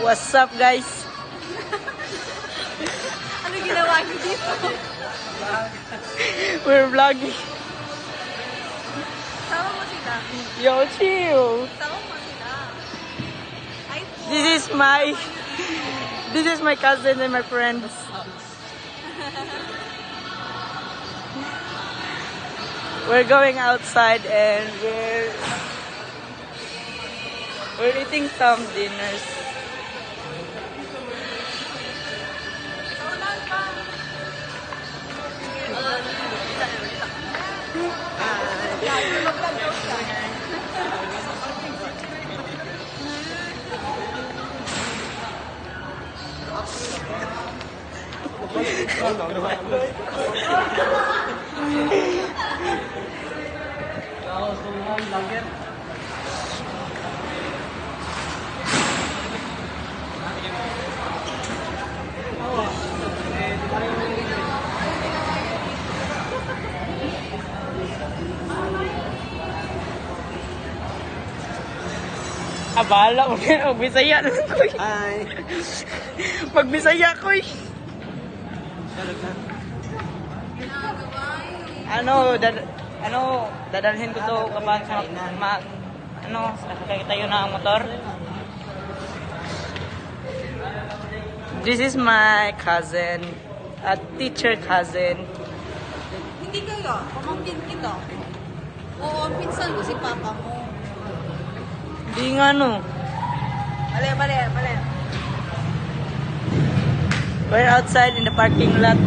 What's up, guys? Ano ginawa niyo dito? We're vlogging. Sama mo sila. Yo, chill. Sama mo sila. Ay po. This is my cousin and my friends. We're going outside and we're eating some dinners. Abala mo na, magbisaya na ko. Hi. Magbisaya ko. Dadalhin ko to kapag sakay tayo na ang motor. This is my cousin, a teacher cousin. Hindi kayo. Pamangkin kita. Oo, ang pinsan ko si papa mo. Di nga no. Mali. We're outside in the parking lot.